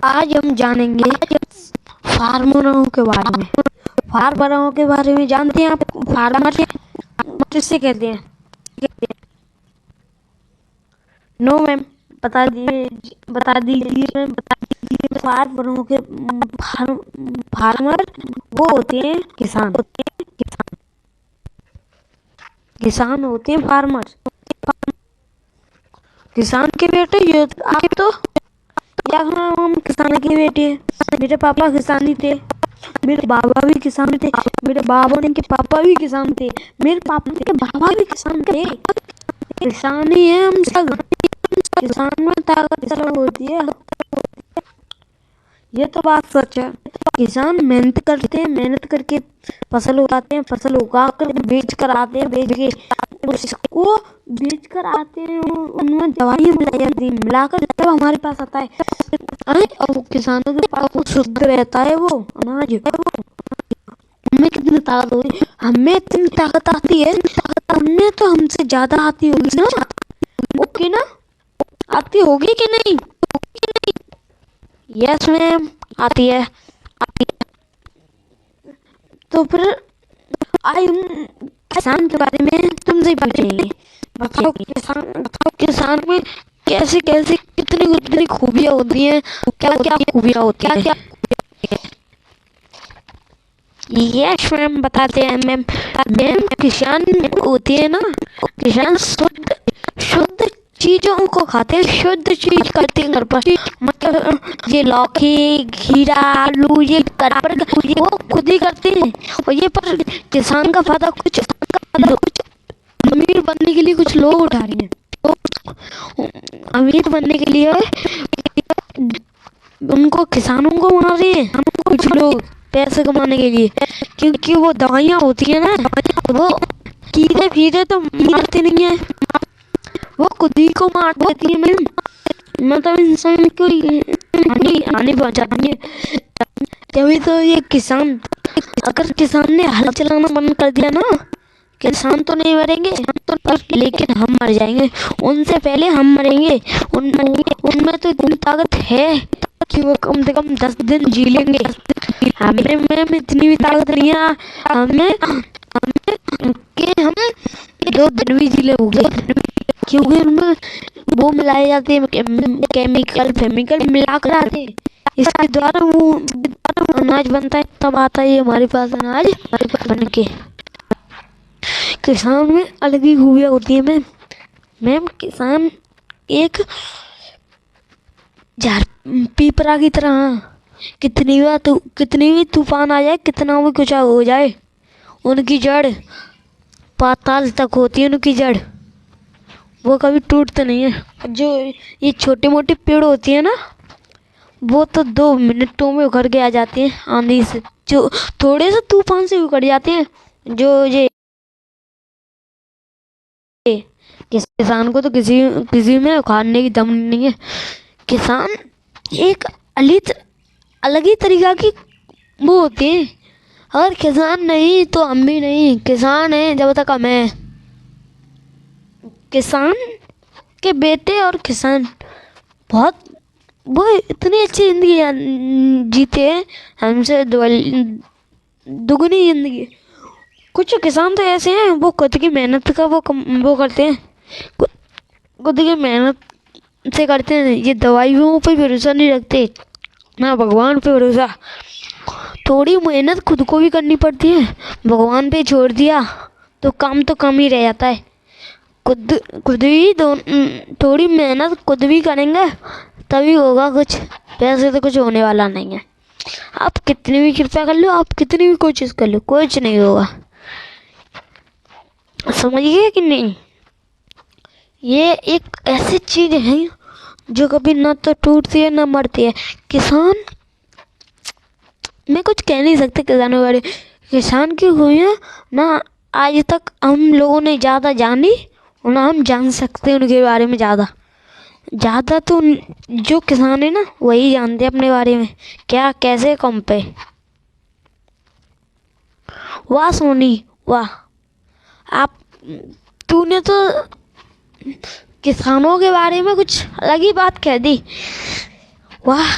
آج ہم جانیں گے فارمروں کے بارے میں. فارمروں کے بارے میں جانتے ہیں آپ؟ فارمر کس سے کہتے ہیں؟ نو میم، بتا دیجیے میم. فارمروں کے فارمر وہ ہوتے ہیں کسان ہوتے ہیں فارمر. کسان کے بیٹے یہ آپ تو یا ہم کسان کے بیٹے ہیں. میرے پاپا کسان ہی تھے، میرے بابا بھی کسان تھے، میرے بابا کے پاپا بھی کسان تھے، میرے پاپا کے بابا بھی کسان تھے. کسان ہی ہیں ہم سب. کسان میں طاقت سب ہوتی ہے. یہ تو بات سچ ہے. کسان محنت کرتے ہیں، محنت کر کے فصل اگاتے ہیں، فصل اگا کر بیچ کر آتے ہیں، بیچ کر آتے ہیں. ان میں دوائیں ملائی جاتی ہیں، ملا کر تب ہمارے پاس آتا ہے. اور کسانوں کے پاس شدھ رہتا ہے وہ اناج. ہمیں کتنی طاقت ہوتی ہے؟ ہمیں اتنی طاقت آتی ہے، انہیں تو ہم سے زیادہ آتی ہوگی نا. اوکے نا؟ آتی ہوگی کہ نہیں؟ یس میم، آتی ہے. تو پھر آج ہم کسان کے بارے میں تم سے پوچھیں گے. بتاؤ کسان میں کیسے کتنی خوبیاں ہوتی ہیں؟ کیا خوبیاں ہوتی ہیں؟ یس میم، بتاتے ہیں میم. کسان ہوتے ہیں نا، کسان شدھ چیزوں کو کھاتے ہیں، شدھ چیز کرتے ہیں گھر پر. مطلب یہ لوکی، کھیرا، آلو، یہ گھر پر وہ خود ہی کرتے ہیں. اور یہ پر کسان کا فائدہ کچھ امیر بننے کے لیے کچھ لوگ اٹھا رہے ہیں. امیر بننے کے لیے ان کو کسانوں کو مار رہے ہیں کچھ لوگ پیسے کمانے کے لیے. کیونکہ وہ دوائیاں ہوتی ہیں نا، وہ کیڑے پھیڑے تو مارتے نہیں ہیں، وہ خود ہی کو مار دیتی ہیں میم. مطلب انسان کو ہانی پہنچاتی ہیں. تبھی تو یہ کسان، اگر کسان نے ہل چلانا بند کر دیا نا، کسان تو نہیں مریں گے لیکن ہم مر جائیں گے. ان سے پہلے ہم مریں گے. ان میں تو اتنی طاقت ہے کہ وہ کم سے کم 10 دن جی لیں گے. ہمیں میم اتنی بھی طاقت نہیں ہے کہ ہم 2 دن بھی جی لیں گے. کیونکہ ان میں وہ ملائے جاتے ہیں، کیمیکل ملا کر آتے ہیں. اس کے دوارا وہ اناج بنتا ہے، تب آتا ہے ہمارے پاس اناج بن کے. کسان میں الگ ہی خوبیاں ہوتی ہیں میم. کسان ایک پیپرا کی طرح، کتنی بھی طوفان آ جائے، کتنا بھی کچھ ہو جائے، ان کی جڑ پاتال تک ہوتی ہے. ان کی جڑ وہ کبھی ٹوٹتے نہیں ہیں. جو یہ چھوٹے موٹے پیڑ ہوتی ہیں نا، وہ تو 2 منٹوں میں اکھڑ کے آ جاتے ہیں آندھی سے. جو تھوڑے سے طوفان سے اکھڑ جاتے ہیں. جو یہ کسان کو تو کسی میں اکھاڑنے کی دم نہیں ہے. کسان ایک الگ ہی طریقہ کی وہ ہوتے ہیں. اگر کسان نہیں تو ہم بھی نہیں. کسان ہیں جب تک ہم ہیں. کسان کے بیٹے اور کسان وہ اتنی اچھی زندگی جیتے ہیں ہم سے دگنی زندگی. کچھ کسان تو ایسے ہیں وہ خود کی محنت کا وہ کرتے ہیں، خود کی محنت سے کرتے ہیں. یہ دوائیوں پہ بھروسہ نہیں رکھتے، نہ بھگوان پہ بھروسہ. تھوڑی محنت خود کو بھی کرنی پڑتی ہے. بھگوان پہ چھوڑ دیا تو کم ہی رہ جاتا ہے. خود بھی تھوڑی محنت خود بھی کریں گے تبھی ہوگا کچھ. ویسے تو کچھ ہونے والا نہیں ہے. آپ کتنی بھی کرپا کر لو، آپ کتنی بھی کوشش کر لو، کچھ نہیں ہوگا. سمجھیے کہ نہیں؟ یہ ایک ایسی چیز ہے جو کبھی نہ تو ٹوٹتی ہے نہ مرتی ہے. کسان میں کچھ کہہ نہیں سکتے کسانوں کے بارے. کسان کی خوبیاں نہ آج تک ہم لوگوں نے زیادہ جانی اور نہ ہم جان سکتے ان کے بارے میں. زیادہ تو جو کسان ہے نا وہی جانتے اپنے بارے میں، کیا کیسے کم پہ. واہ سونی واہ، تو نے تو کسانوں کے بارے میں کچھ الگ ہی بات کہہ دی. واہ.